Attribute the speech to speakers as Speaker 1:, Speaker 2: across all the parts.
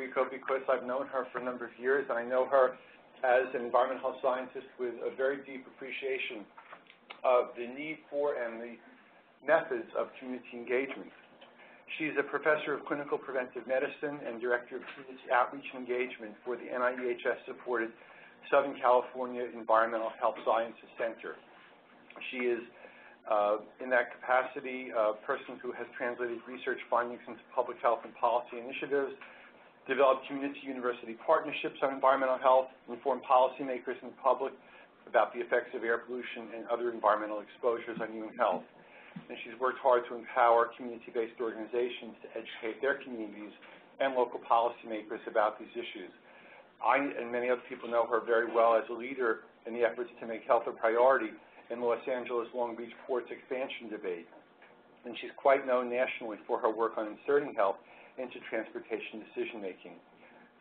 Speaker 1: Rico because I've known her for a number of years, and I know her as an environmental health scientist with a very deep appreciation of the need for and the methods of community engagement. She's a professor of clinical preventive medicine and director of community outreach and engagement for the NIEHS-supported Southern California Environmental Health Sciences Center. She is, in that capacity, a person who has translated research findings into public health and policy initiatives, developed community-university partnerships on environmental health, informed policymakers and the public about the effects of air pollution and other environmental exposures on human health. And she's worked hard to empower community-based organizations to educate their communities and local policymakers about these issues. I and many other people know her very well as a leader in the efforts to make health a priority in Los Angeles Long Beach Port's expansion debate. And she's quite known nationally for her work on inserting health into transportation decision-making.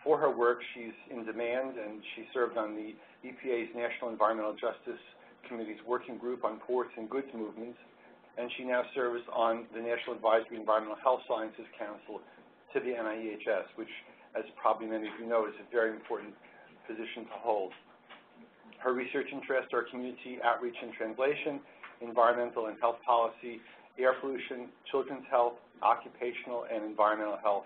Speaker 1: For her work, she's in demand, and she served on the EPA's National Environmental Justice Committee's Working Group on Ports and Goods Movements, and she now serves on the National Advisory Environmental Health Sciences Council to the NIEHS, which, as probably many of you know, is a very important position to hold. Her research interests are community outreach and translation, environmental and health policy, air pollution, children's health, occupational and environmental health,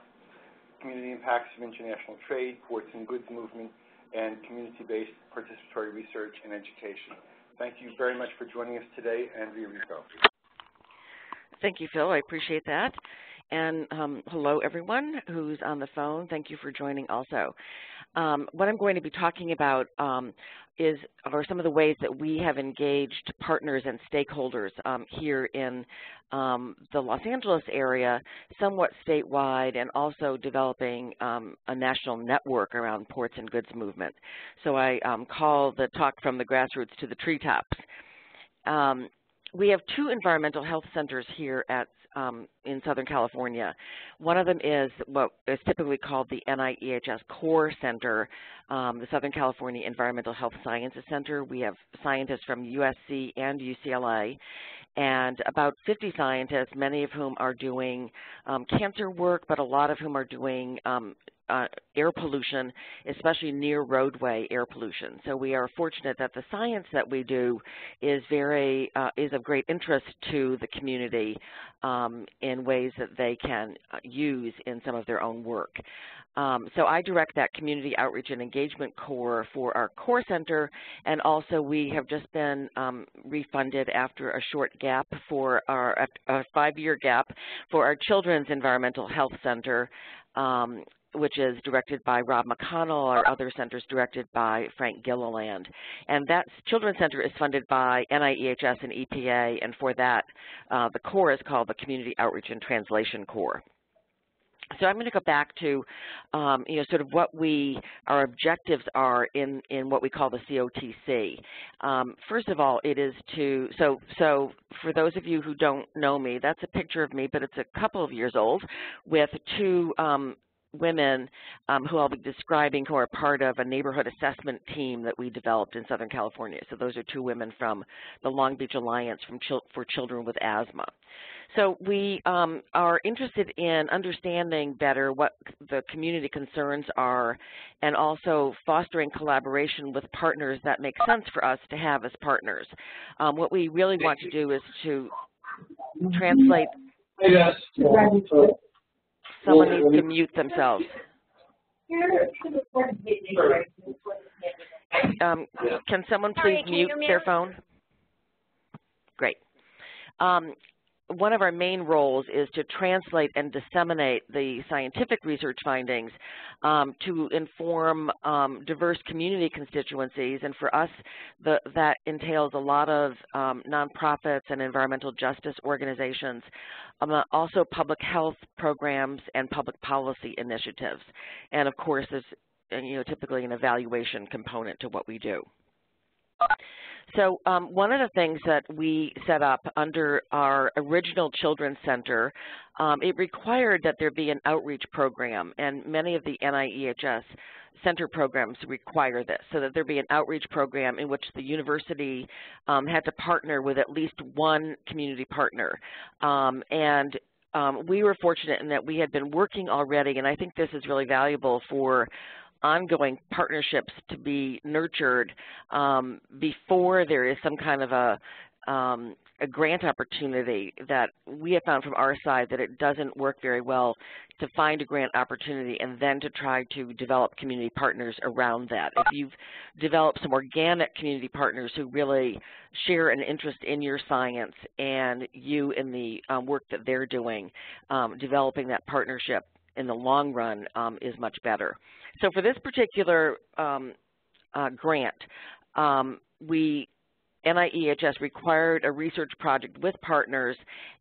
Speaker 1: community impacts of international trade, ports and goods movement, and community-based participatory research and education. Thank you very much for joining us today, Andrea Rico.
Speaker 2: Thank you, Phil. I appreciate that. And hello, everyone who's on the phone. Thank you for joining also. What I'm going to be talking about are some of the ways that we have engaged partners and stakeholders here in the Los Angeles area, somewhat statewide, and also developing a national network around ports and goods movement. So I call the talk from the grassroots to the treetops. We have two environmental health centers here at in Southern California. One of them is what is typically called the NIEHS Core Center, the Southern California Environmental Health Sciences Center. We have scientists from USC and UCLA, and about 50 scientists, many of whom are doing cancer work, but a lot of whom are doing air pollution, especially near roadway air pollution. So we are fortunate that the science that we do is of great interest to the community in ways that they can use in some of their own work. So I direct that community outreach and engagement core for our core center, and also we have just been refunded after a short gap for a 5-year gap for our children's environmental health center, which is directed by Rob McConnell. Our other center is directed by Frank Gilliland. And that children's center is funded by NIEHS and EPA, and for that, the core is called the Community Outreach and Translation Core. So I'm going to go back to, sort of what our objectives are in what we call the COTC. First of all, it is so for those of you who don't know me, that's a picture of me, but it's a couple of years old, with two women who I'll be describing, who are part of a neighborhood assessment team that we developed in Southern California. So those are two women from the Long Beach Alliance for Children with Asthma. So we are interested in understanding better what the community concerns are, and also fostering collaboration with partners that make sense for us to have as partners. What we really want to do is to translate.
Speaker 3: Yes.
Speaker 2: Someone needs to mute themselves. Can someone please mute their phone? Great. One of our main roles is to translate and disseminate the scientific research findings to inform diverse community constituencies, and for us, that entails a lot of nonprofits and environmental justice organizations, also public health programs and public policy initiatives, and of course, there's typically an evaluation component to what we do. So one of the things that we set up under our original Children's Center, it required that there be an outreach program, and many of the NIEHS center programs require this, so that there be an outreach program in which the university had to partner with at least one community partner. And we were fortunate in that we had been working already, and I think this is really valuable for ongoing partnerships to be nurtured before there is some kind of a grant opportunity. That we have found from our side that it doesn't work very well to find a grant opportunity and then to try to develop community partners around that. If you've developed some organic community partners who really share an interest in your science and you in the work that they're doing, developing that partnership in the long run is much better. So for this particular grant, NIEHS required a research project with partners,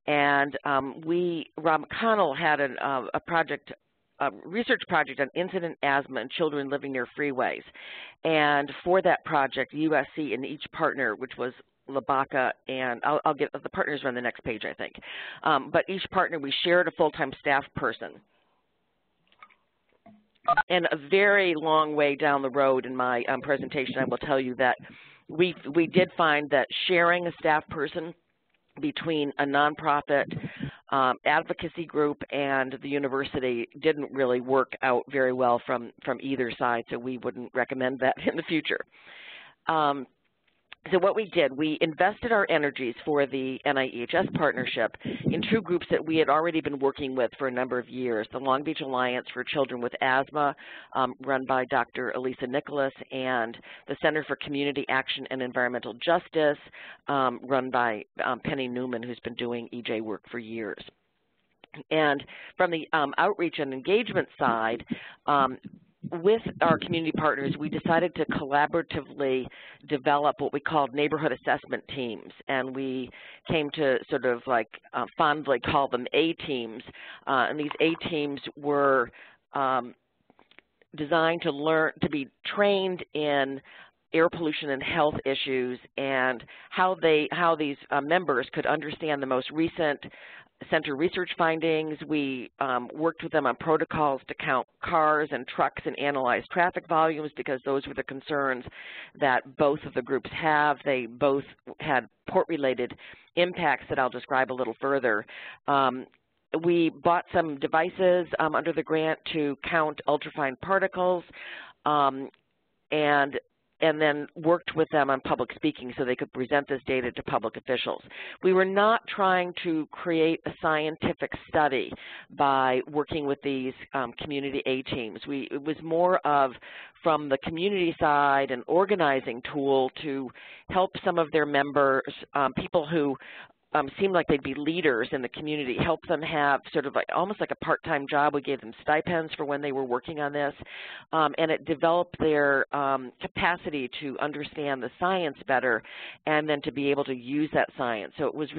Speaker 2: and Rob McConnell had a research project on incident asthma in children living near freeways. And for that project, USC and each partner, which was LBACA, and I'll get the partners are on the next page, I think. But each partner, we shared a full-time staff person. And a very long way down the road in my presentation, I will tell you that we did find that sharing a staff person between a nonprofit advocacy group and the university didn't really work out very well from either side, so we wouldn't recommend that in the future. So what we did, we invested our energies for the NIEHS partnership in two groups that we had already been working with for a number of years, the Long Beach Alliance for Children with Asthma, run by Dr. Elisa Nicholas, and the Center for Community Action and Environmental Justice, run by Penny Newman, who's been doing EJ work for years. And from the outreach and engagement side, with our community partners, we decided to collaboratively develop what we called neighborhood assessment teams, and we came to sort of like fondly call them A-teams, and these A-teams were designed to be trained in air pollution and health issues and how these members could understand the most recent center research findings. We worked with them on protocols to count cars and trucks and analyze traffic volumes because those were the concerns that both of the groups have. They both had port-related impacts that I'll describe a little further. We bought some devices under the grant to count ultrafine particles, and then worked with them on public speaking so they could present this data to public officials. We were not trying to create a scientific study by working with these community A-teams. It was more of, from the community side, an organizing tool to help some of their members, people who seemed like they'd be leaders in the community, help them have sort of like almost like a part-time job. We gave them stipends for when they were working on this, and it developed their capacity to understand the science better and then to be able to use that science. So it was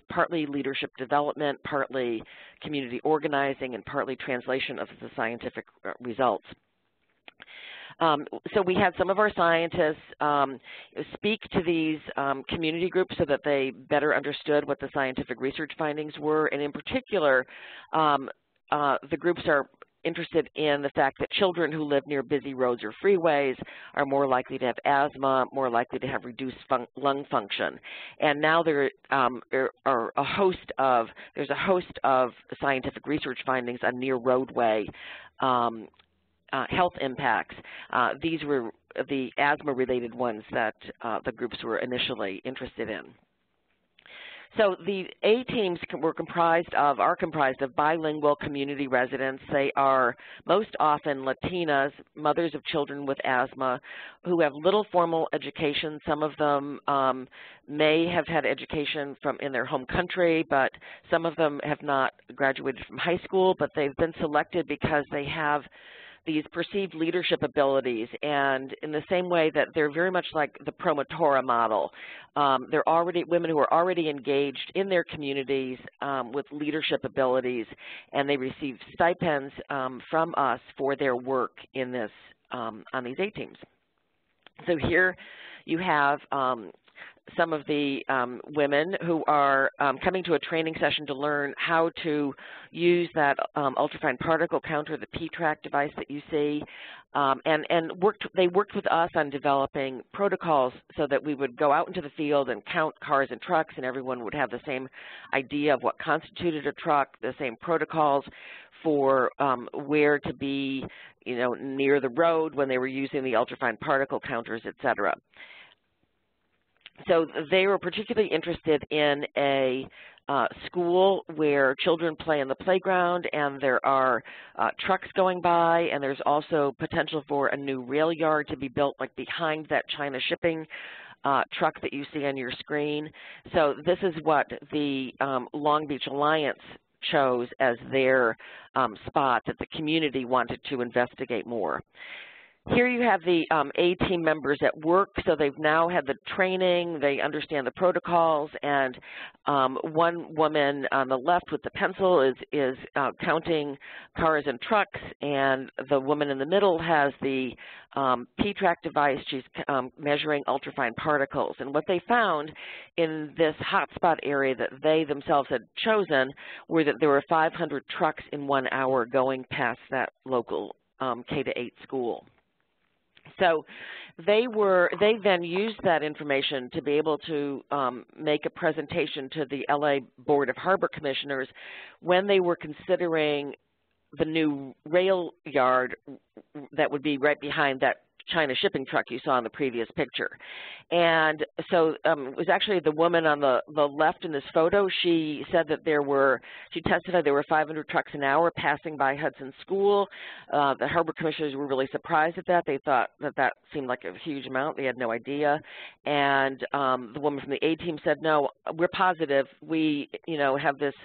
Speaker 2: partly leadership development, partly community organizing, and partly translation of the scientific results. So we had some of our scientists speak to these community groups so that they better understood what the scientific research findings were, and in particular, the groups are interested in the fact that children who live near busy roads or freeways are more likely to have asthma, more likely to have reduced lung function. And now there are a host of scientific research findings on near roadway health impacts. These were the asthma-related ones that the groups were initially interested in. So the A-teams are comprised of bilingual community residents. They are most often Latinas, mothers of children with asthma, who have little formal education. Some of them may have had education in their home country, but some of them have not graduated from high school, but they've been selected because they have these perceived leadership abilities, and in the same way that they're very much like the promotora model. They're women who are already engaged in their communities with leadership abilities, and they receive stipends from us for their work in this on these A-teams. So here you have some of the women who are coming to a training session to learn how to use that ultrafine particle counter, the P-track device that you see, and they worked with us on developing protocols so that we would go out into the field and count cars and trucks, and everyone would have the same idea of what constituted a truck, the same protocols for where to be, near the road when they were using the ultrafine particle counters, et cetera. So they were particularly interested in a school where children play in the playground and there are trucks going by, and there's also potential for a new rail yard to be built like behind that China shipping truck that you see on your screen. So this is what the Long Beach Alliance chose as their spot that the community wanted to investigate more. Here you have the A-team members at work, so they've now had the training, they understand the protocols, and one woman on the left with the pencil is counting cars and trucks, and the woman in the middle has the P-track device. She's measuring ultrafine particles. And what they found in this hotspot area that they themselves had chosen were that there were 500 trucks in 1 hour going past that local K-8 school. So they then used that information to be able to make a presentation to the LA Board of Harbor Commissioners when they were considering the new rail yard that would be right behind that China shipping truck you saw in the previous picture. And so it was actually the woman on the left in this photo. She said that she testified there were 500 trucks an hour passing by Hudson School. The harbor commissioners were really surprised at that. They thought that seemed like a huge amount. They had no idea. And the woman from the A-team said, no, we're positive. We, have this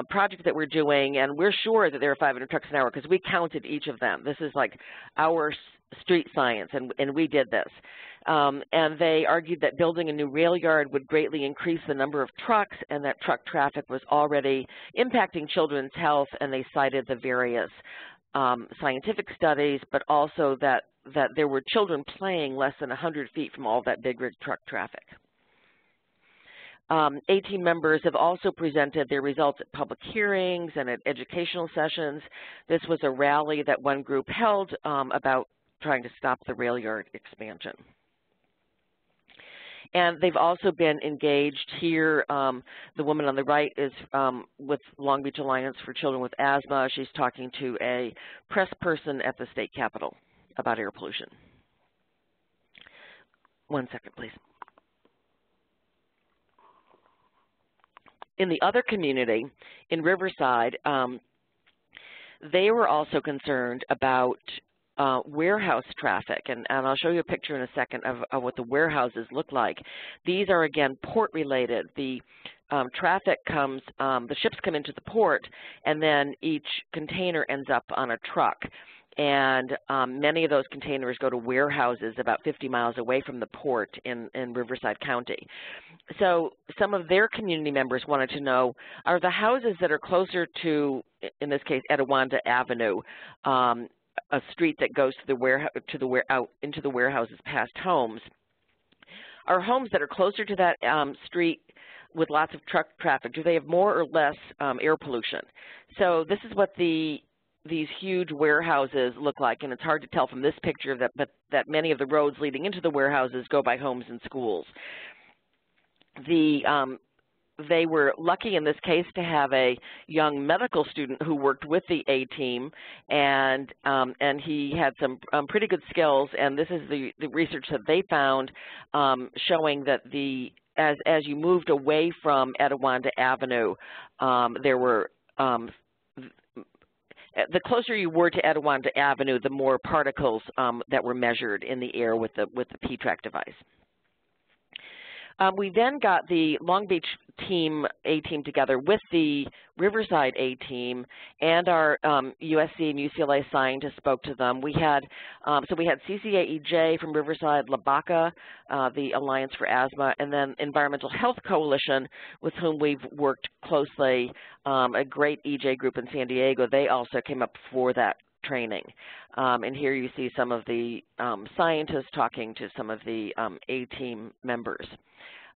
Speaker 2: project that we're doing, and we're sure that there are 500 trucks an hour because we counted each of them. This is like our street science, and we did this. And they argued that building a new rail yard would greatly increase the number of trucks and that truck traffic was already impacting children's health, and they cited the various scientific studies, but also that there were children playing less than 100 feet from all that big rig truck traffic. A-team members have also presented their results at public hearings and at educational sessions. This was a rally that one group held about trying to stop the rail yard expansion. And they've also been engaged here. The woman on the right is with Long Beach Alliance for Children with Asthma. She's talking to a press person at the state capitol about air pollution. 1 second, please. In the other community, in Riverside, they were also concerned about warehouse traffic, and I'll show you a picture in a second of what the warehouses look like. These are, again, port-related. The traffic comes, the ships come into the port, and then each container ends up on a truck. And many of those containers go to warehouses about 50 miles away from the port in Riverside County. So some of their community members wanted to know, are the houses that are closer to, in this case, Etiwanda Avenue, a street that goes to out into the warehouses past homes, are homes that are closer to that street with lots of truck traffic, do they have more or less air pollution? So this is what these huge warehouses look like, and it's hard to tell from this picture that many of the roads leading into the warehouses go by homes and schools. They were lucky in this case to have a young medical student who worked with the A-team, and he had some pretty good skills, and this is the research that they found showing that as you moved away from Etiwanda Avenue, there were the closer you were to Etiwanda Avenue, the more particles that were measured in the air with the P-track device. We then got the Long Beach A-team together with the Riverside A-team, and our USC and UCLA scientists spoke to them. We had CCAEJ from Riverside, LBACA, the Alliance for Asthma, and then Environmental Health Coalition, with whom we've worked closely, a great EJ group in San Diego. They also came up for that training. And here you see some of the scientists talking to some of the A-team members.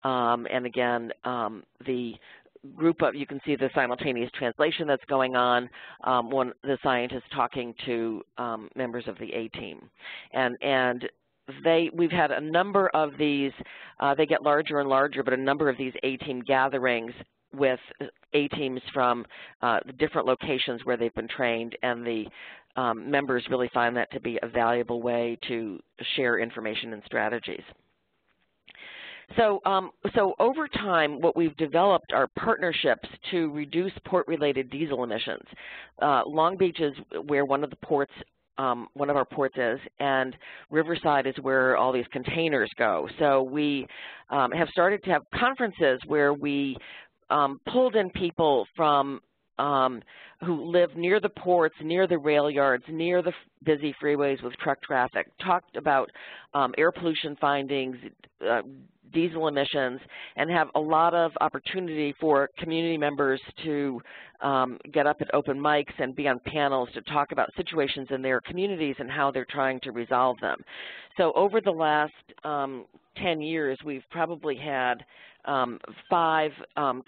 Speaker 2: And again, the group of, you can see the simultaneous translation that's going on, when the scientists talking to members of the A team. And we've had a number of these, they get larger and larger, but a number of these A team gatherings with A teams from the different locations where they've been trained, and the members really find that to be a valuable way to share information and strategies. So over time, what we've developed are partnerships to reduce port-related diesel emissions. Long Beach is where one of our ports is, and Riverside is where all these containers go. So we have started to have conferences where we pulled in people from who live near the ports, near the rail yards, near the busy freeways with truck traffic, talked about air pollution findings, diesel emissions, and have a lot of opportunity for community members to get up at open mics and be on panels to talk about situations in their communities and how they're trying to resolve them. So over the last 10 years, we've probably had 5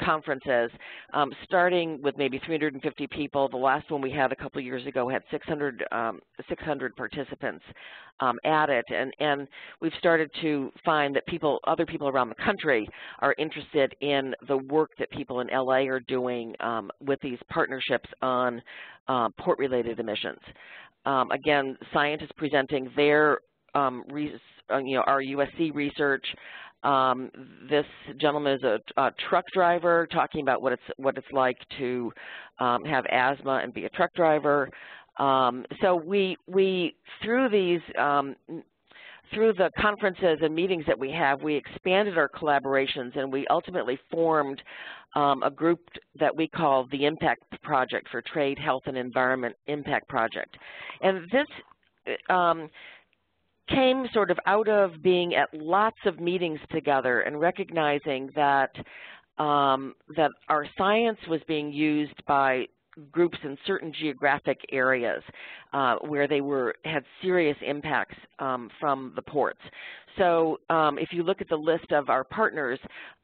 Speaker 2: conferences, starting with maybe 350 people. The last one we had a couple of years ago had 600 participants at it, and we've started to find that other people around the country are interested in the work that people in LA are doing with these partnerships on port-related emissions. Again, scientists presenting their our USC research. This gentleman is a truck driver, talking about what it's like to have asthma and be a truck driver. So we through these through the conferences and meetings that we have, we expanded our collaborations, and we ultimately formed a group that we call the Impact Project for Trade, Health, and Environment Impact Project. And this came sort of out of being at lots of meetings together and recognizing that that our science was being used by groups in certain geographic areas where they had serious impacts from the ports. So if you look at the list of our partners,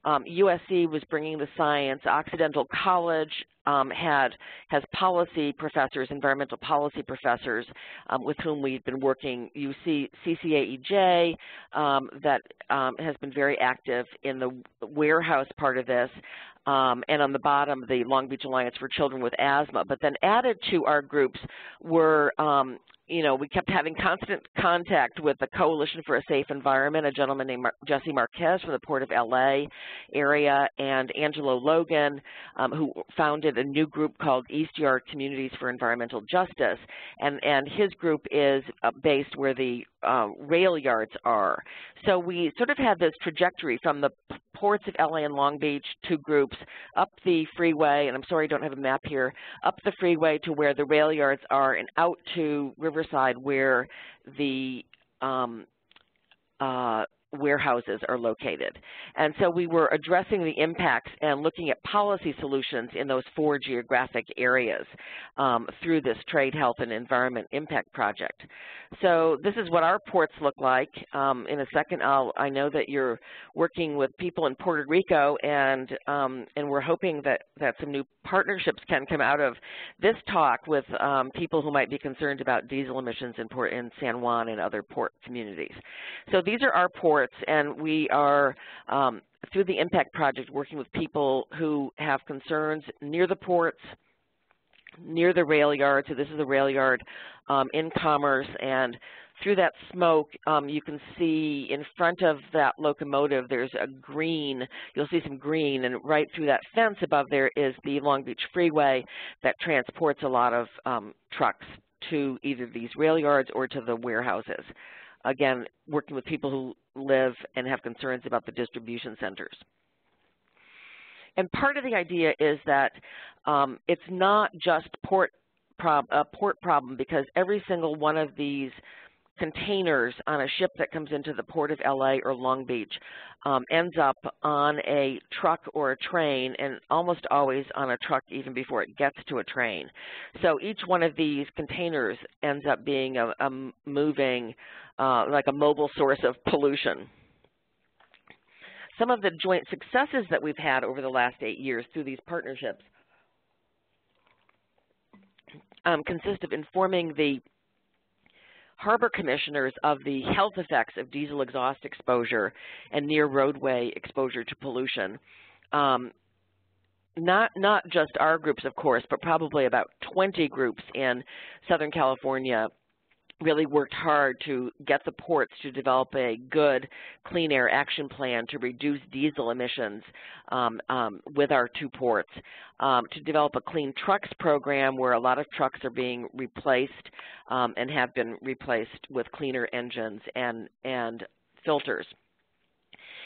Speaker 2: USC was bringing the science. Occidental College has policy professors, environmental policy professors, with whom we've been working. You see CCAEJ that has been very active in the warehouse part of this. And on the bottom, the Long Beach Alliance for Children with Asthma. But then added to our groups were, we kept having constant contact with the Coalition for a Safe Environment, a gentleman named Jesse Marquez from the Port of LA area, and Angelo Logan, who founded a new group called East Yard Communities for Environmental Justice. And his group is based where the rail yards are. So we sort of had this trajectory from the ports of LA and Long Beach, 2 groups, up the freeway, and I'm sorry I don't have a map here, up the freeway to where the rail yards are, and out to Riverside where the warehouses are located. And so we were addressing the impacts and looking at policy solutions in those 4 geographic areas through this Trade, Health, and Environment Impact Project. So this is what our ports look like. In a second, I know that you're working with people in Puerto Rico, and we're hoping that some new partnerships can come out of this talk with people who might be concerned about diesel emissions in San Juan and other port communities. So these are our ports, and we are, through the Impact Project, working with people who have concerns near the ports, near the rail yard. So this is a rail yard in Commerce, and through that smoke, you can see in front of that locomotive there's a green, you'll see some green, and right through that fence above there is the Long Beach Freeway that transports a lot of trucks to either these rail yards or to the warehouses. Again, working with people who live and have concerns about the distribution centers. And part of the idea is that it's not just a port problem, because every single one of these containers on a ship that comes into the Port of LA or Long Beach ends up on a truck or a train, and almost always on a truck even before it gets to a train. So each one of these containers ends up being a moving, like a mobile source of pollution. some of the joint successes that we've had over the last 8 years through these partnerships consist of informing the harbor commissioners of the health effects of diesel exhaust exposure and near roadway exposure to pollution. Not just our groups, of course, but probably about 20 groups in Southern California really worked hard to get the ports to develop a good clean air action plan to reduce diesel emissions with our 2 ports, to develop a clean trucks program where a lot of trucks are being replaced and have been replaced with cleaner engines and filters.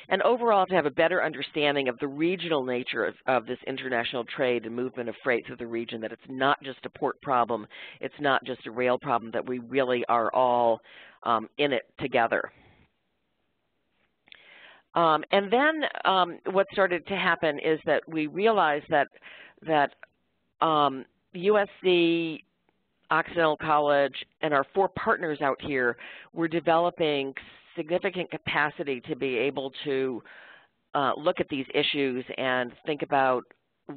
Speaker 2: And overall, to have a better understanding of the regional nature of this international trade and movement of freight through the region, that it's not just a port problem, it's not just a rail problem, that we really are all in it together. And then what started to happen is that we realized that USC, Occidental College, and our 4 partners out here were developing significant capacity to be able to look at these issues and think about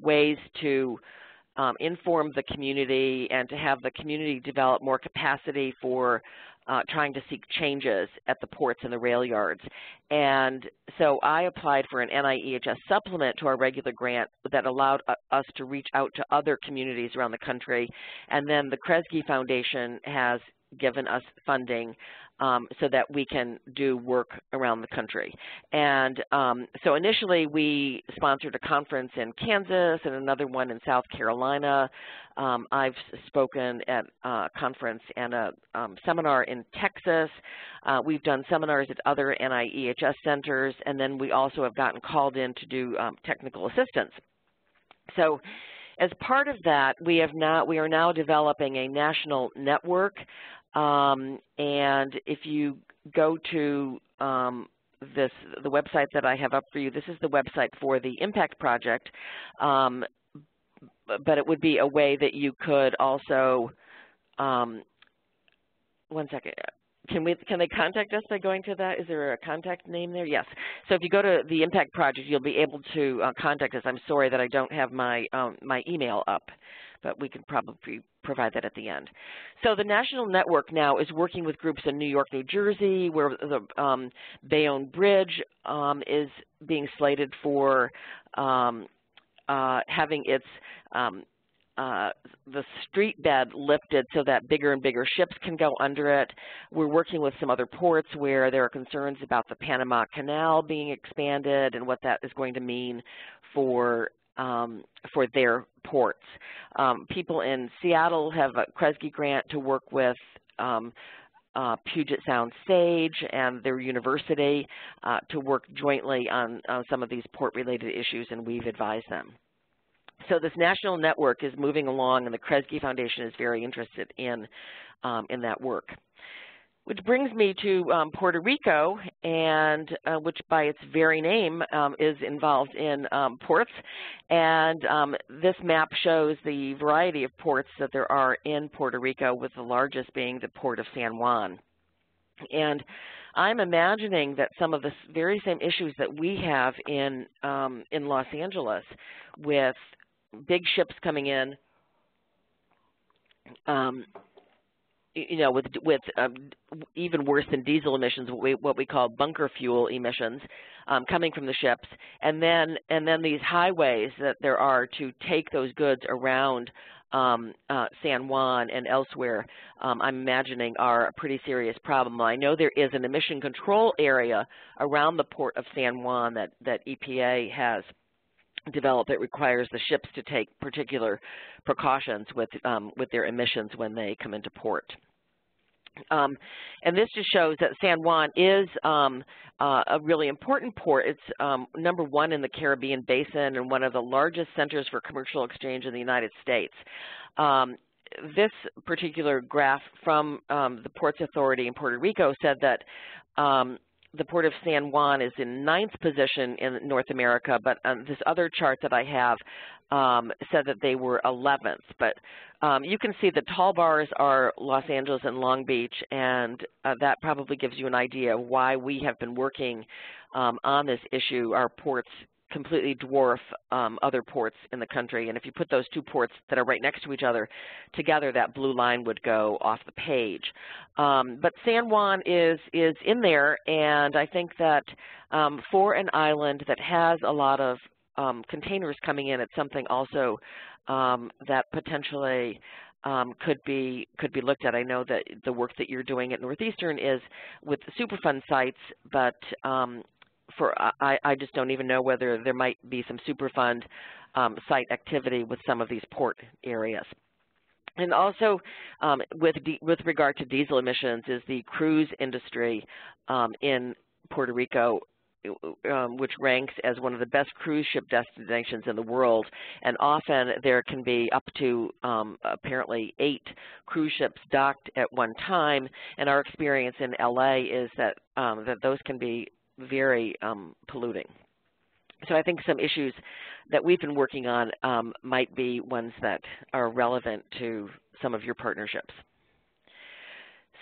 Speaker 2: ways to inform the community and to have the community develop more capacity for trying to seek changes at the ports and the rail yards. And so I applied for an NIEHS supplement to our regular grant that allowed us to reach out to other communities around the country. And then the Kresge Foundation has given us funding so that we can do work around the country. And so initially we sponsored a conference in Kansas and another one in South Carolina. I've spoken at a conference and a seminar in Texas. We've done seminars at other NIEHS centers, and then we also have gotten called in to do technical assistance. So as part of that, we are now developing a national network. And if you go to the website that I have up for you, this is the website for the Impact Project, but it would be a way that you could also, one second. Can they contact us by going to that? Is there a contact name there? Yes. So if you go to the Impact Project, you'll be able to contact us. I'm sorry that I don't have my my email up, but we can probably provide that at the end. So the national network now is working with groups in New York, New Jersey, where the Bayonne Bridge is being slated for having its the street bed lifted so that bigger and bigger ships can go under it. We're working with some other ports where there are concerns about the Panama Canal being expanded and what that is going to mean for their ports. People in Seattle have a Kresge grant to work with Puget Sound Sage and their university to work jointly on some of these port-related issues, and we've advised them. So this national network is moving along, and the Kresge Foundation is very interested in that work. Which brings me to Puerto Rico, and which by its very name is involved in ports. And this map shows the variety of ports that there are in Puerto Rico, with the largest being the Port of San Juan. And I'm imagining that some of the very same issues that we have in Los Angeles, with big ships coming in, you know, with even worse than diesel emissions, what we call bunker fuel emissions coming from the ships, and then these highways that there are to take those goods around San Juan and elsewhere, I'm imagining are a pretty serious problem. I know there is an emission control area around the port of San Juan that EPA has developed that requires the ships to take particular precautions with their emissions when they come into port. And this just shows that San Juan is a really important port. It's #1 in the Caribbean Basin and one of the largest centers for commercial exchange in the United States. This particular graph from the Ports Authority in Puerto Rico said that the Port of San Juan is in 9th position in North America, but this other chart that I have said that they were 11th. But you can see the tall bars are Los Angeles and Long Beach, and that probably gives you an idea of why we have been working on this issue. Our ports completely dwarf other ports in the country, and if you put those two ports that are right next to each other together, that blue line would go off the page. But San Juan is in there, and I think that for an island that has a lot of containers coming in, it's something also that potentially could be looked at. I know that the work that you're doing at Northeastern is with the Superfund sites, but I just don't even know whether there might be some Superfund site activity with some of these port areas. And also, with regard to diesel emissions, is the cruise industry in Puerto Rico, which ranks as one of the best cruise ship destinations in the world, and often there can be up to apparently 8 cruise ships docked at one time, and our experience in LA is that those can be very polluting. So I think some issues that we've been working on might be ones that are relevant to some of your partnerships.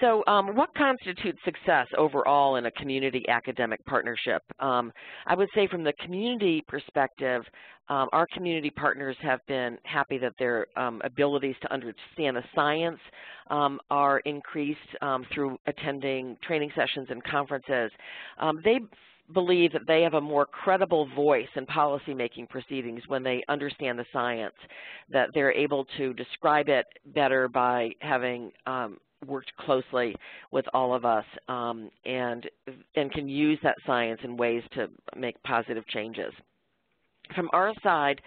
Speaker 2: So what constitutes success overall in a community academic partnership? I would say from the community perspective, our community partners have been happy that their abilities to understand the science are increased through attending training sessions and conferences. They believe that they have a more credible voice in policymaking proceedings when they understand the science, that they're able to describe it better by having worked closely with all of us and can use that science in ways to make positive changes. From our side,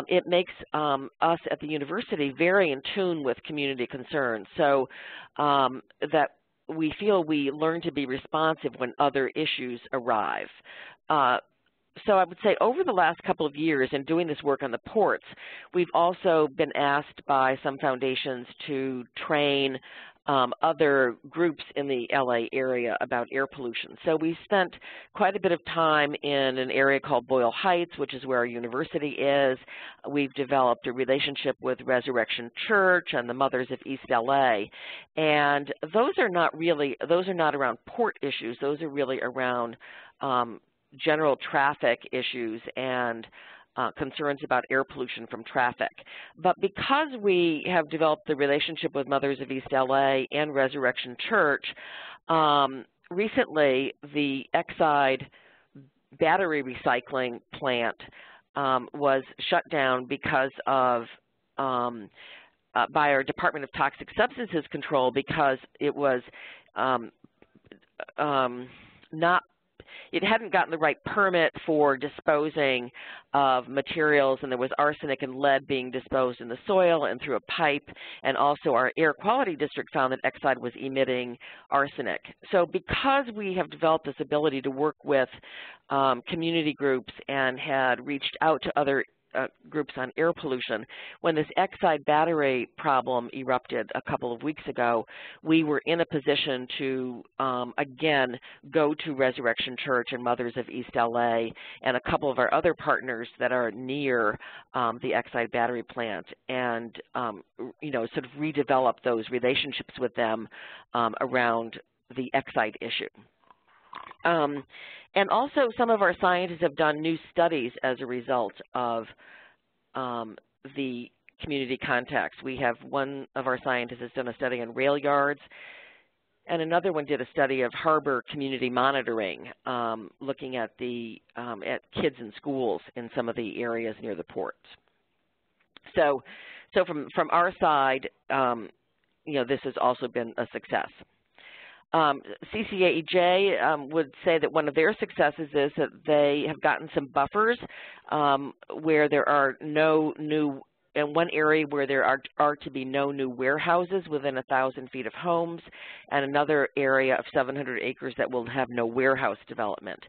Speaker 2: it makes us at the university very in tune with community concerns, so that we feel we learn to be responsive when other issues arrive. So I would say over the last couple of years in doing this work on the ports, we've also been asked by some foundations to train other groups in the LA area about air pollution. So we spent quite a bit of time in an area called Boyle Heights, which is where our university is. We've developed a relationship with Resurrection Church and the Mothers of East LA. And those are not around port issues. Those are really around general traffic issues and concerns about air pollution from traffic. But because we have developed the relationship with Mothers of East LA and Resurrection Church, recently the Exide battery recycling plant was shut down because of by our Department of Toxic Substances Control, because it was it hadn't gotten the right permit for disposing of materials, and there was arsenic and lead being disposed in the soil and through a pipe, and also our air quality district found that Exide was emitting arsenic. So because we have developed this ability to work with community groups and had reached out to other groups on air pollution, when this Exide battery problem erupted a couple of weeks ago, we were in a position to, again, go to Resurrection Church and Mothers of East LA and a couple of our other partners that are near the Exide battery plant and, sort of redevelop those relationships with them around the Exide issue. And also some of our scientists have done new studies as a result of the community contacts. We have one of our scientists has done a study on rail yards, and another one did a study of harbor community monitoring, looking at at kids in schools in some of the areas near the ports. So from our side, this has also been a success. CCAEJ would say that one of their successes is that they have gotten some buffers where there are no new in one area where there are to be no new warehouses within 1,000 feet of homes, and another area of 700 acres that will have no warehouse development.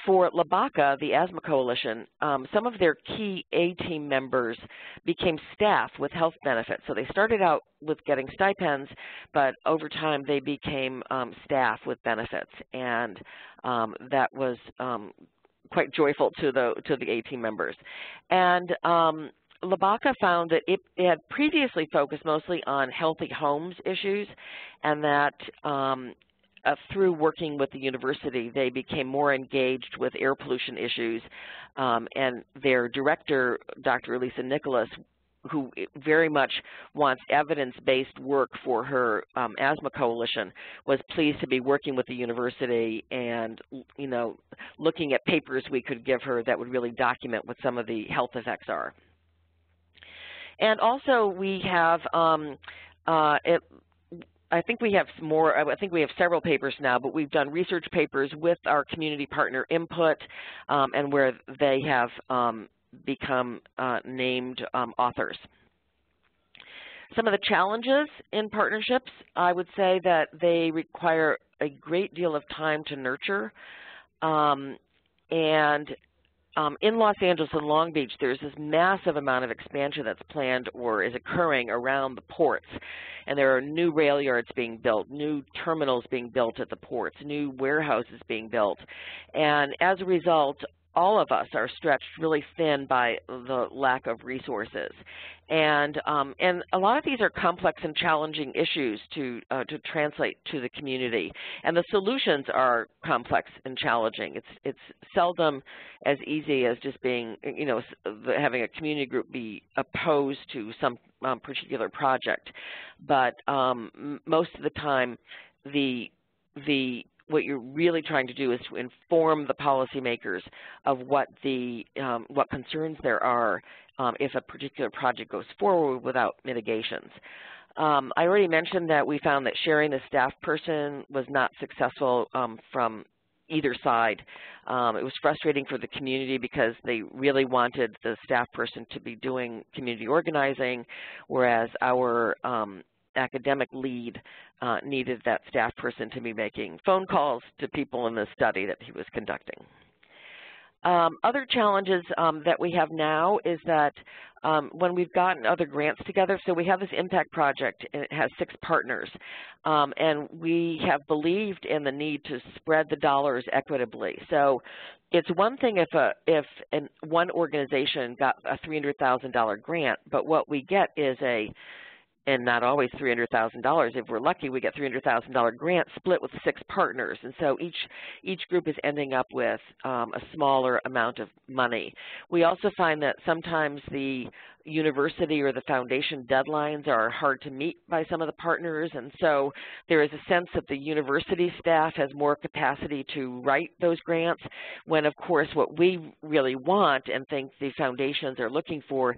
Speaker 2: For LBACA, the Asthma Coalition, some of their key A-team members became staff with health benefits. So they started out with getting stipends, but over time they became staff with benefits, and that was quite joyful to the A-team members. And LBACA found that it had previously focused mostly on healthy homes issues, and that through working with the university, they became more engaged with air pollution issues, and their director, Dr. Elisa Nicholas, who very much wants evidence-based work for her asthma coalition, was pleased to be working with the university and, you know, looking at papers we could give her that would really document what some of the health effects are. And also we have I think we have more. I think we have several papers now, but we've done research papers with our community partner input, and where they have become named authors. Some of the challenges in partnerships, I would say that they require a great deal of time to nurture, and in Los Angeles and Long Beach, there's this massive amount of expansion that's planned or is occurring around the ports. And there are new rail yards being built, new terminals being built at the ports, new warehouses being built. And as a result, all of us are stretched really thin by the lack of resources. And a lot of these are complex and challenging issues to translate to the community. And the solutions are complex and challenging. It's seldom as easy as just being, you know, having a community group be opposed to some particular project. But most of the time, what you're really trying to do is to inform the policymakers of what concerns there are if a particular project goes forward without mitigations. I already mentioned that we found that sharing the staff person was not successful from either side. It was frustrating for the community because they really wanted the staff person to be doing community organizing, whereas our academic lead needed that staff person to be making phone calls to people in the study that he was conducting. Other challenges that we have now is that when we've gotten other grants together, so we have this impact project and it has 6 partners, and we have believed in the need to spread the dollars equitably. So it's one thing if one organization got a $300,000 grant, but what we get is and not always $300,000. If we're lucky, we get $300,000 grant split with 6 partners, and so each group is ending up with a smaller amount of money. We also find that sometimes the university or the foundation deadlines are hard to meet by some of the partners, and so there is a sense that the university staff has more capacity to write those grants, when of course what we really want and think the foundations are looking for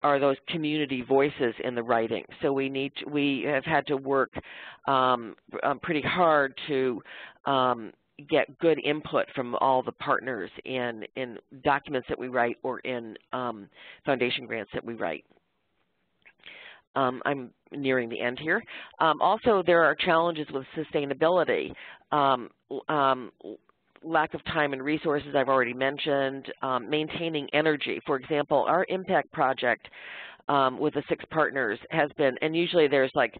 Speaker 2: are those community voices in the writing. So we have had to work pretty hard to get good input from all the partners in documents that we write or in foundation grants that we write. I'm nearing the end here. Also, there are challenges with sustainability. Lack of time and resources I've already mentioned, maintaining energy. For example, our impact project with the 6 partners has been, and usually there's like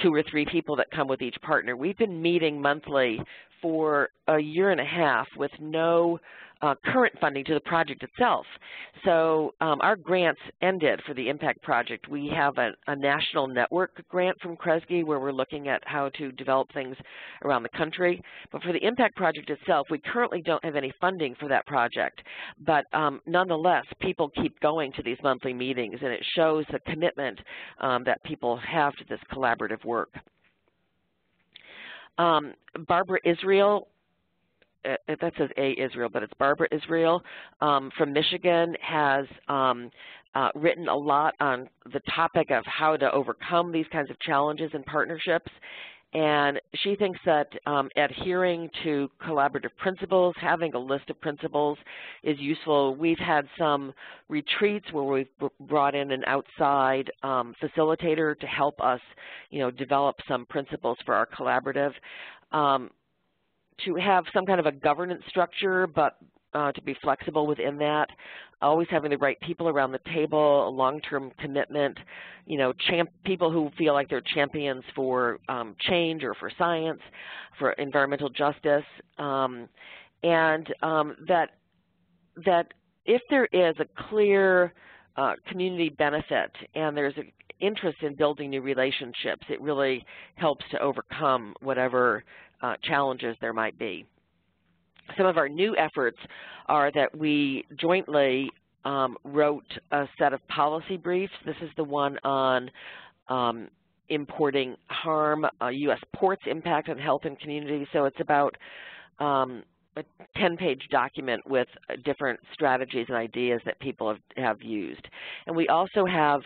Speaker 2: 2 or 3 people that come with each partner. We've been meeting monthly for a year and a half with no current funding to the project itself. So our grants ended for the impact project. We have a national network grant from Kresge where we're looking at how to develop things around the country. But for the impact project itself, we currently don't have any funding for that project. But nonetheless, people keep going to these monthly meetings, and it shows the commitment that people have to this collaborative work. Barbara Israel, that says A. Israel, but it's Barbara Israel from Michigan, has written a lot on the topic of how to overcome these kinds of challenges in partnerships. And she thinks that adhering to collaborative principles, having a list of principles is useful. We've had some retreats where we've brought in an outside facilitator to help us, develop some principles for our collaborative. To have some kind of a governance structure, but to be flexible within that, always having the right people around the table, a long-term commitment, people who feel like they're champions for change or for science, for environmental justice, and that if there is a clear community benefit and there's an interest in building new relationships, it really helps to overcome whatever challenges there might be. Some of our new efforts are that we jointly wrote a set of policy briefs. This is the one on importing harm, U.S. ports' impact on health and community. So it's about a 10-page document with different strategies and ideas that people have used. And we also have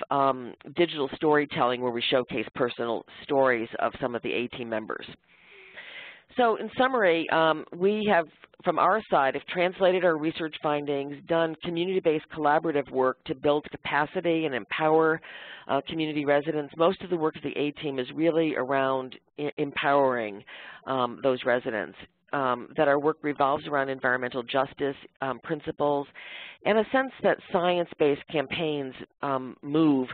Speaker 2: digital storytelling where we showcase personal stories of some of the A-team members. So in summary, we have, from our side, have translated our research findings, done community-based collaborative work to build capacity and empower community residents. Most of the work of the A-team is really around empowering those residents, that our work revolves around environmental justice principles, and a sense that science-based campaigns move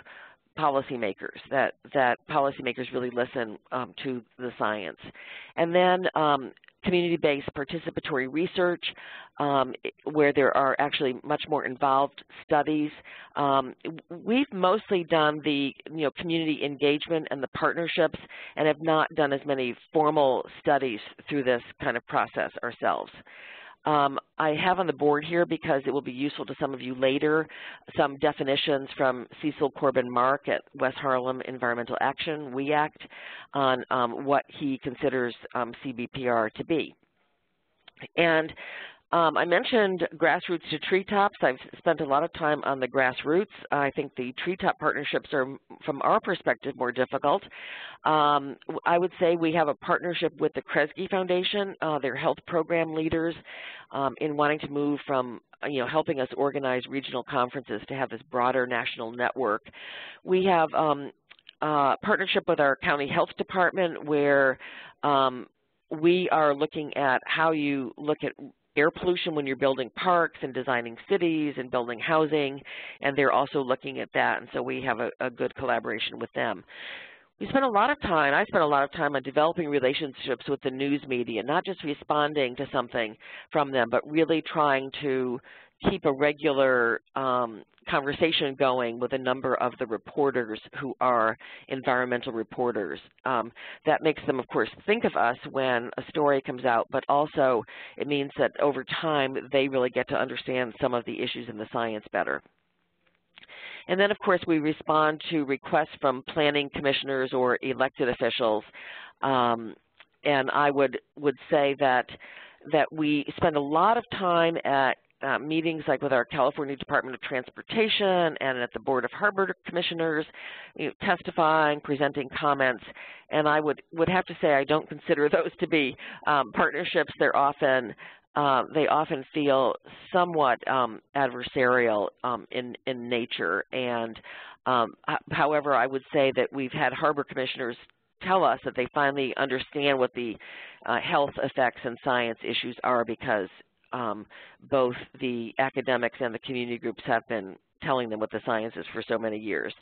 Speaker 2: policymakers, that policymakers really listen to the science. And then community-based participatory research, where there are actually much more involved studies. We've mostly done the community engagement and the partnerships and have not done as many formal studies through this kind of process ourselves. I have on the board here, because it will be useful to some of you later, some definitions from Cecil Corbin-Mark at West Harlem Environmental Action, WEACT, on what he considers CBPR to be. And I mentioned Grassroots to Treetops. I've spent a lot of time on the Grassroots. I think the Treetop partnerships are, from our perspective, more difficult. I would say we have a partnership with the Kresge Foundation, their health program leaders, in wanting to move from helping us organize regional conferences to have this broader national network. We have partnership with our county health department, where we are looking at how you look at air pollution when you're building parks and designing cities and building housing, and they're also looking at that, and so we have a good collaboration with them. I spent a lot of time on developing relationships with the news media, not just responding to something from them, but really trying to keep a regular conversation going with a number of the reporters who are environmental reporters. That makes them, of course, think of us when a story comes out, but also it means that over time they really get to understand some of the issues in the science better. And then, of course, we respond to requests from planning commissioners or elected officials. And I would say that we spend a lot of time at meetings like with our California Department of Transportation and at the Board of Harbor Commissioners, testifying, presenting comments, and I would have to say I don't consider those to be partnerships. They're often they often feel somewhat adversarial in nature, and however, I would say that we've had harbor commissioners tell us that they finally understand what the health effects and science issues are, because both the academics and the community groups have been telling them what the science is for so many years.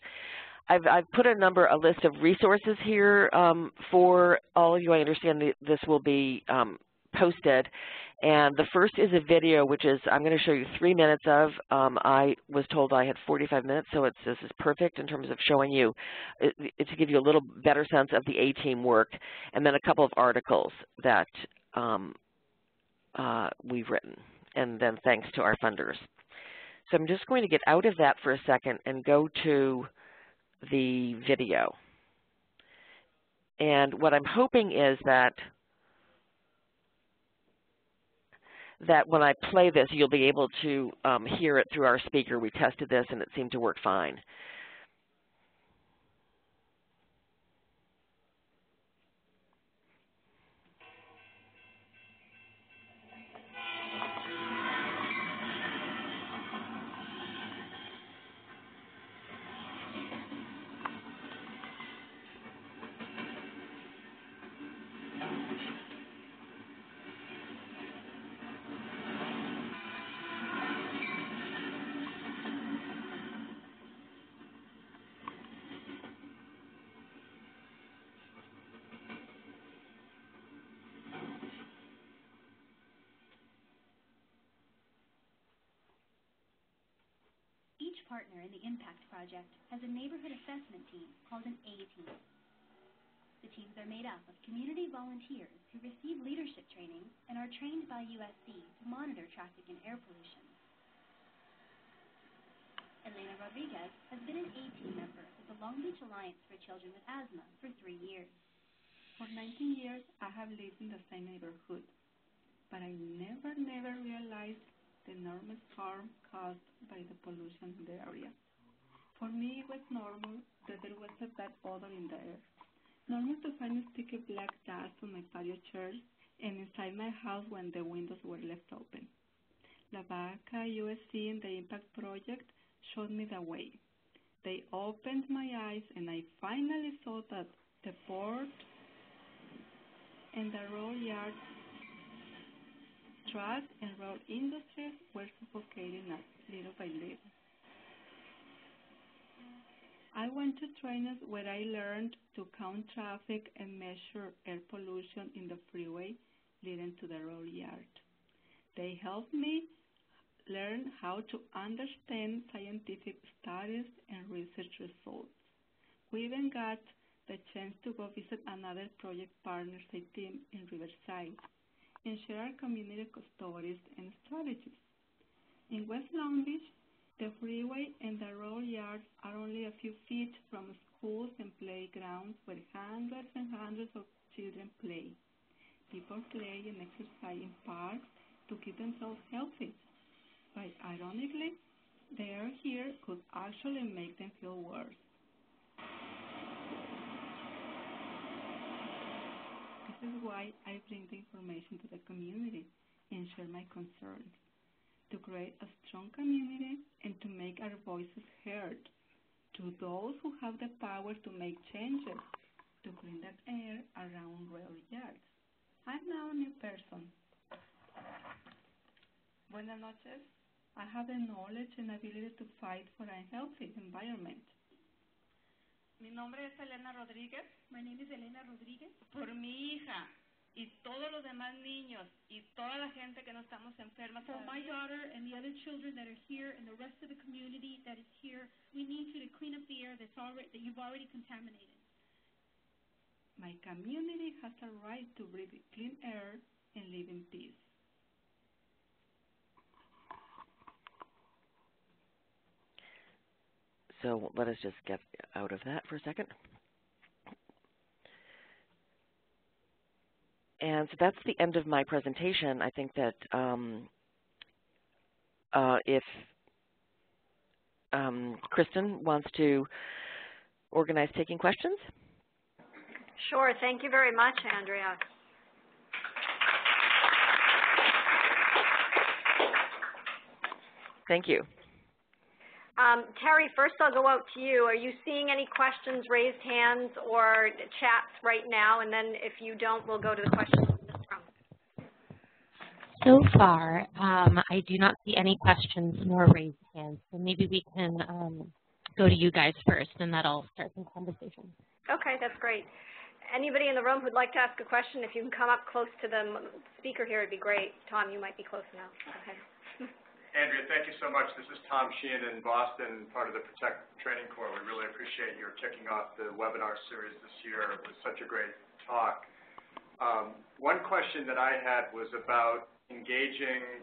Speaker 2: I've put a list of resources here for all of you. I understand this will be posted, and the first is a video, which is I'm going to show you 3 minutes of. I was told I had 45 minutes, so this is perfect in terms of showing you, to give you a little better sense of the A-team work, and then a couple of articles that we've written, and then thanks to our funders. So I'm just going to get out of that for a second and go to the video. And what I'm hoping is that when I play this, you'll be able to hear it through our speaker. We tested this, and it seemed to work fine.
Speaker 3: partner in the Impact Project has a neighborhood assessment team called an A-team. The teams are made up of community volunteers who receive leadership training and are trained by USC to monitor traffic and air pollution. Elena Rodriguez has been an A-team member with the Long Beach Alliance for Children with Asthma for 3 years.
Speaker 4: For 19 years, I have lived in the same neighborhood, but I never realized the enormous harm caused by the pollution in the area. For me, it was normal that there was a bad odor in the air. Normal to find sticky black dust on my patio chairs and inside my house when the windows were left open. LBACA, USC, and the Impact Project showed me the way. They opened my eyes, and I finally saw that the port and the road yard truck and road industries were suffocating us little by little. I went to trainings where I learned to count traffic and measure air pollution in the freeway leading to the road yard. They helped me learn how to understand scientific studies and research results. We even got the chance to go visit another project partner site team in Riverside and share our community stories and strategies. In West Long Beach, the freeway and the road yards are only a few feet from schools and playgrounds where hundreds and hundreds of children play. People play and exercise in parks to keep themselves healthy. But ironically, the air here could actually make them feel worse. This is why I bring the information to the community and share my concerns, to create a strong community and to make our voices heard to those who have the power to make changes to clean the air around rail yards. I'm now a new person. Buenas noches. I have the knowledge and ability to fight for a healthy environment. Mi nombre es Elena Rodríguez.
Speaker 3: My name is Elena Rodriguez.
Speaker 4: Por mi hija y todos los demás niños y toda la gente que no estamos enfermas.
Speaker 3: For my daughter and the other children that are here and the rest of the community that is here, we need you to clean up the air that you've already contaminated.
Speaker 4: My community has a right to breathe clean air and live in peace.
Speaker 2: So let us just get out of that for a second. And so that's the end of my presentation. I think that if Kristen wants to organize taking questions.
Speaker 5: Sure. Thank you very much, Andrea.
Speaker 2: Thank you.
Speaker 5: Terry, first I'll go out to you. Are you seeing any questions, raised hands, or chats right now? And then if you don't, we'll go to the questions in this room.
Speaker 6: So far, I do not see any questions nor raised hands. So maybe we can go to you guys first, and that'll start some conversation.
Speaker 5: Okay, that's great. Anybody in the room who'd like to ask a question, if you can come up close to the speaker here, it'd be great. Tom, you might be close now. Okay.
Speaker 1: Andrea, thank you so much. This is Tom Sheehan in Boston, part of the Protect Training Corps. We really appreciate your kicking off the webinar series this year. It was such a great talk. One question that I had was about engaging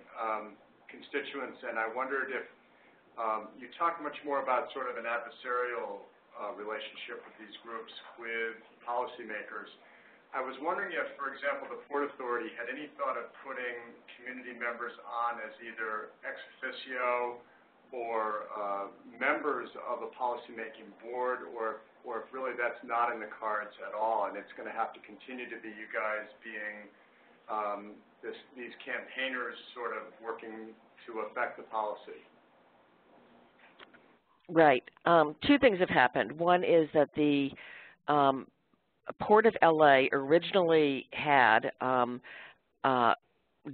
Speaker 1: constituents, and I wondered if you talk much more about sort of an adversarial relationship with these groups with policymakers. I was wondering if, for example, the Port Authority had any thought of putting community members on as either ex officio or members of a policymaking board, or if really that's not in the cards at all, and it's going to have to continue to be you guys being these campaigners sort of working to affect the policy.
Speaker 2: Right. Two things have happened. One is that the Port of LA originally had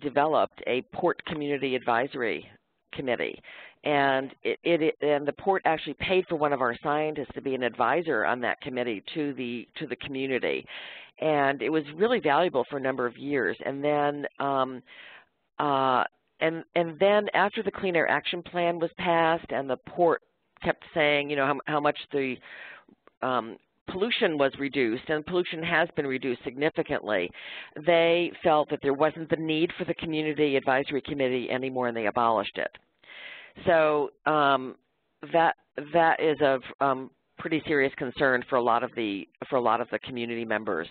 Speaker 2: developed a Port Community Advisory Committee, and the Port actually paid for one of our scientists to be an advisor on that committee to the community, and it was really valuable for a number of years. And then and then after the Clean Air Action Plan was passed and the Port kept saying, you know, how much the pollution was reduced, and pollution has been reduced significantly, they felt that there wasn't the need for the Community Advisory Committee anymore, and they abolished it. So that is of pretty serious concern for a lot of the community members.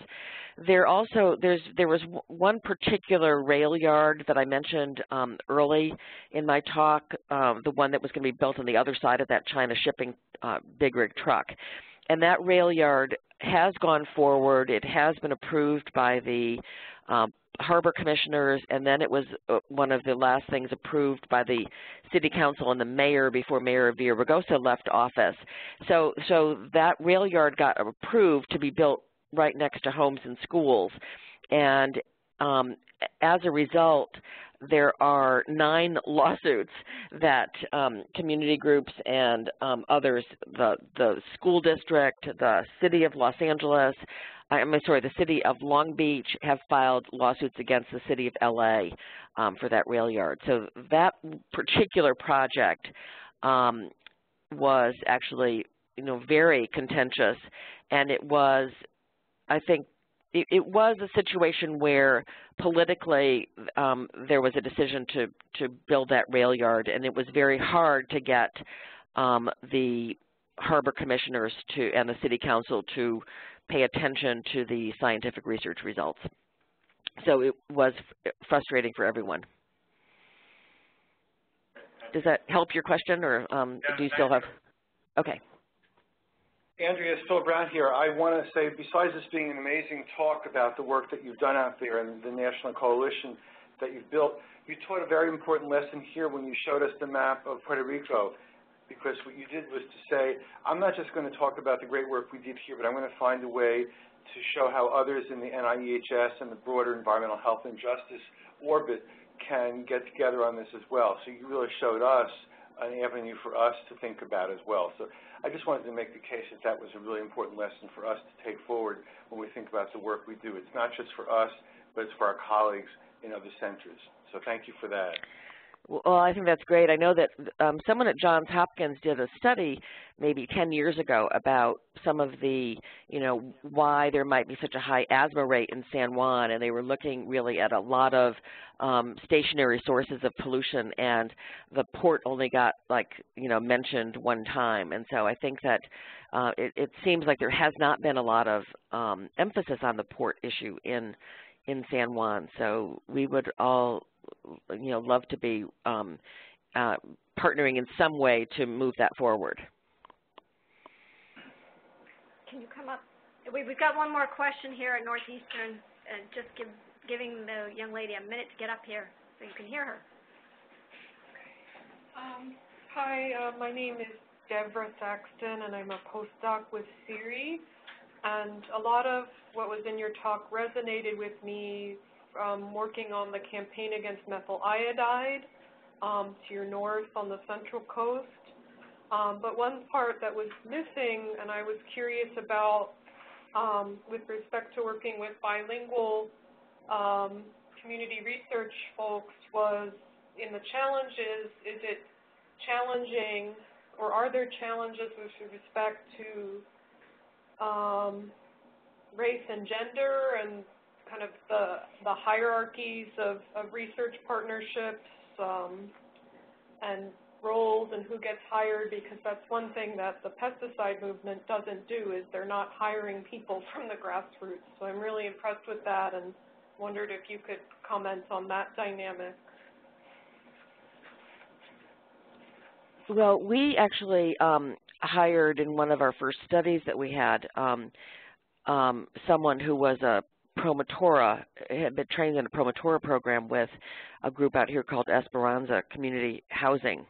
Speaker 2: There was one particular rail yard that I mentioned early in my talk, the one that was going to be built on the other side of that China shipping big rig truck. And that rail yard has gone forward. It has been approved by the harbor commissioners, and then it was one of the last things approved by the city council and the mayor before Mayor Villaraigosa left office. So that rail yard got approved to be built right next to homes and schools. And as a result, there are 9 lawsuits that community groups and others, the school district, the city of Los Angeles, the city of Long Beach have filed lawsuits against the city of LA for that rail yard. So that particular project was actually, you know, very contentious, and it was, I think, it was a situation where politically there was a decision to build that rail yard, and it was very hard to get the harbor commissioners and the city council to pay attention to the scientific research results. So it was frustrating for everyone. Does that help your question, or do you still have? Okay.
Speaker 1: Andrea, Phil Brown here. I want to say, besides this being an amazing talk about the work that you've done out there and the national coalition that you've built, you taught a very important lesson here when you showed us the map of Puerto Rico, because what you did was to say, I'm not just going to talk about the great work we did here, but I'm going to find a way to show how others in the NIEHS and the broader environmental health and justice orbit can get together on this as well. So you really showed us an avenue for us to think about as well. So I just wanted to make the case that that was a really important lesson for us to take forward when we think about the work we do. It's not just for us, but it's for our colleagues in other centers. So thank you for that.
Speaker 2: Well, I think that's great. I know that someone at Johns Hopkins did a study maybe 10 years ago about some of the, you know, why there might be such a high asthma rate in San Juan, and they were looking really at a lot of stationary sources of pollution, and the port only got, like, you know, mentioned one time. And so I think that it seems like there has not been a lot of emphasis on the port issue in San Juan. So we would all, you know, love to be partnering in some way to move that forward.
Speaker 5: Can you come up? We've got one more question here at Northeastern, and just giving the young lady a minute to get up here so you can hear her.
Speaker 7: Hi, my name is Deborah Saxton, and I'm a postdoc with CIRI. And a lot of what was in your talk resonated with me from working on the campaign against methyl iodide to your north on the Central Coast. But one part that was missing, and I was curious about with respect to working with bilingual community research folks, was in the challenges, is it challenging, or are there challenges with respect to race and gender and kind of the hierarchies of research partnerships and roles and who gets hired, because that's one thing that the pesticide movement doesn't do, is they're not hiring people from the grassroots. So I'm really impressed with that and wondered if you could comment on that dynamic.
Speaker 2: Well, we actually hired in one of our first studies that we had someone who was a promotora, had been trained in a promotora program with a group out here called Esperanza Community Housing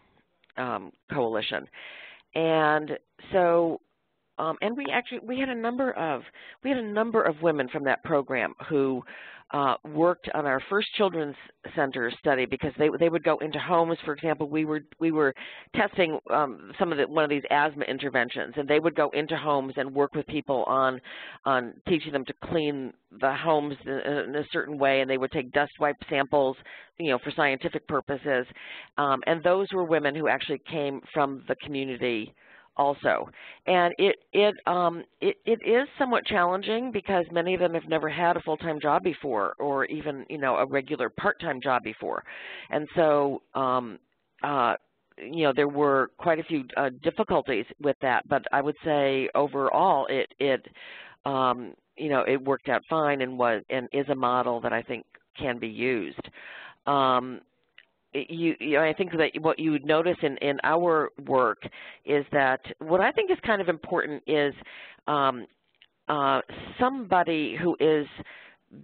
Speaker 2: Coalition. And so, and we had a number of women from that program who worked on our first children's center study, because they would go into homes. For example, we were testing one of these asthma interventions, and they would go into homes and work with people on teaching them to clean the homes in a certain way, and they would take dust wipe samples, you know, for scientific purposes. And those were women who actually came from the community also. And it is somewhat challenging because many of them have never had a full-time job before, or even, you know, a regular part-time job before. And so, you know, there were quite a few difficulties with that, but I would say overall it you know, it worked out fine and is a model that I think can be used. You know, I think that what you would notice in our work is that what I think is kind of important is somebody who is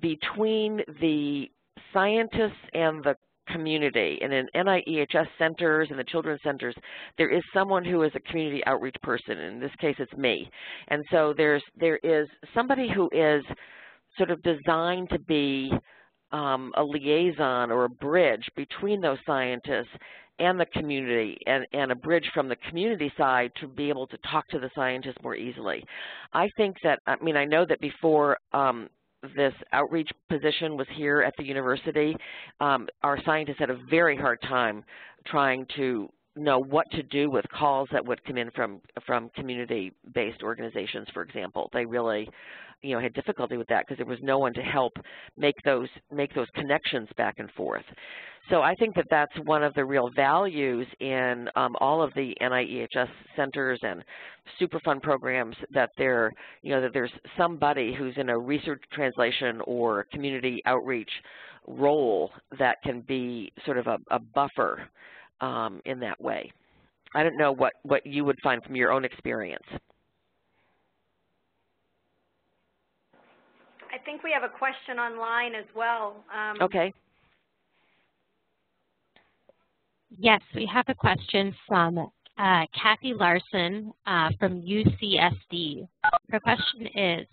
Speaker 2: between the scientists and the community. And in NIEHS centers and the children's centers, there is someone who is a community outreach person. In this case, it's me. And so there is somebody who is sort of designed to be a liaison or a bridge between those scientists and the community, and a bridge from the community side to be able to talk to the scientists more easily. I think that, I mean, I know that before this outreach position was here at the university, our scientists had a very hard time trying to know what to do with calls that would come in from community-based organizations, for example. They really, you know, had difficulty with that because there was no one to help make those connections back and forth. So I think that that's one of the real values in all of the NIEHS centers and Superfund programs, that there, you know, that there's somebody who's in a research translation or community outreach role that can be sort of a buffer in that way. I don't know what you would find from your own experience.
Speaker 5: I think we have a question online as well.
Speaker 2: Okay.
Speaker 6: Yes, we have a question from Kathy Larson from UCSD. Her question is,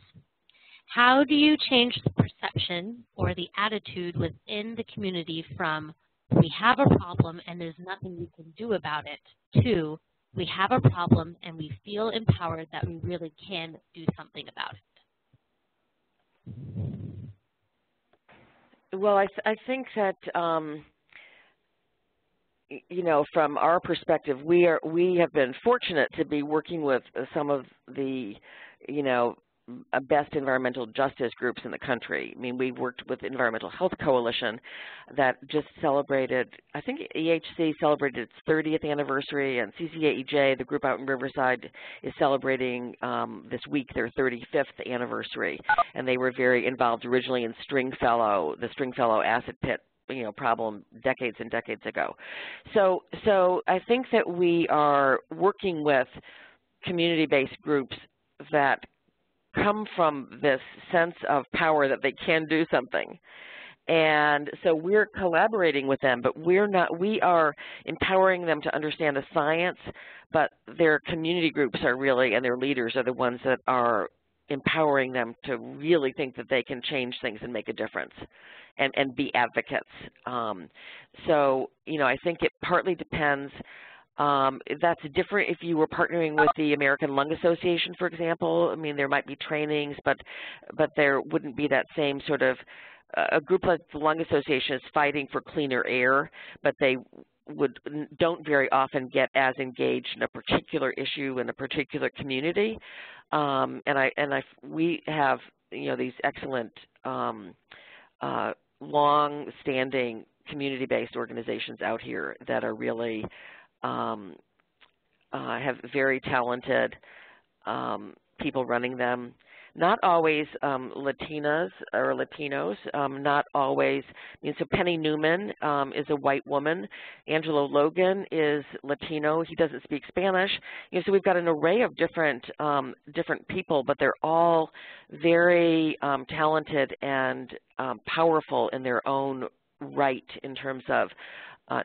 Speaker 6: how do you change the perception or the attitude within the community from we have a problem and there's nothing we can do about it, to we have a problem and we feel empowered that we really can do something about it?
Speaker 2: Well, I think that you know, from our perspective, we have been fortunate to be working with some of the, you know, best environmental justice groups in the country. I mean, we worked with Environmental Health Coalition that just celebrated, I think EHC celebrated its 30th anniversary, and CCAEJ, the group out in Riverside, is celebrating this week their 35th anniversary. And they were very involved originally in the Stringfellow acid pit, you know, problem decades and decades ago. So I think that we are working with community-based groups that come from this sense of power that they can do something. And so we're collaborating with them, but we are empowering them to understand the science, but their community groups are really, and their leaders are the ones that are empowering them to really think that they can change things and make a difference and be advocates. So, you know, I think it partly depends. That's different if you were partnering with the American Lung Association, for example. I mean, there might be trainings, but there wouldn't be that same sort of, a group like the Lung Association is fighting for cleaner air, but they don't very often get as engaged in a particular issue in a particular community. We have, you know, these excellent long-standing community-based organizations out here that are really have very talented people running them. Not always Latinas or Latinos, not always. I mean, so Penny Newman is a white woman. Angelo Logan is Latino. He doesn't speak Spanish. You know, so we've got an array of different people, but they're all very talented and powerful in their own right in terms of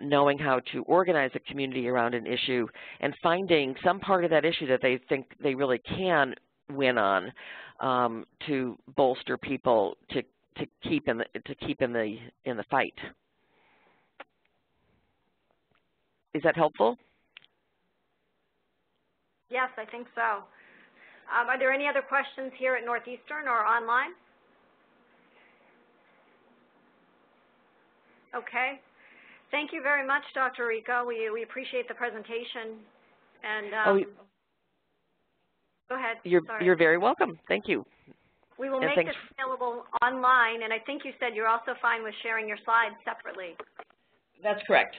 Speaker 2: knowing how to organize a community around an issue and finding some part of that issue that they think they really can win on to bolster people to keep in the fight. Is that helpful?
Speaker 5: Yes, I think so. Are there any other questions here at Northeastern or online? Okay. Thank you very much, Dr. Rico. We appreciate the presentation. And Go ahead.
Speaker 2: You're very welcome. Thank you.
Speaker 5: We will make this available online, and I think you said you're also fine with sharing your slides separately.
Speaker 2: That's correct.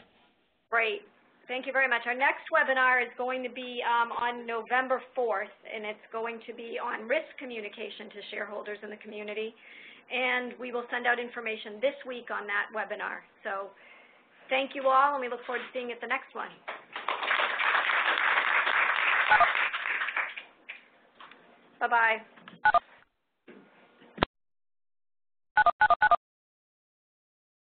Speaker 5: Great. Thank you very much. Our next webinar is going to be on November 4th, and it's going to be on risk communication to shareholders in the community. And we will send out information this week on that webinar. So thank you all, and we look forward to seeing you at the next one. Bye-bye.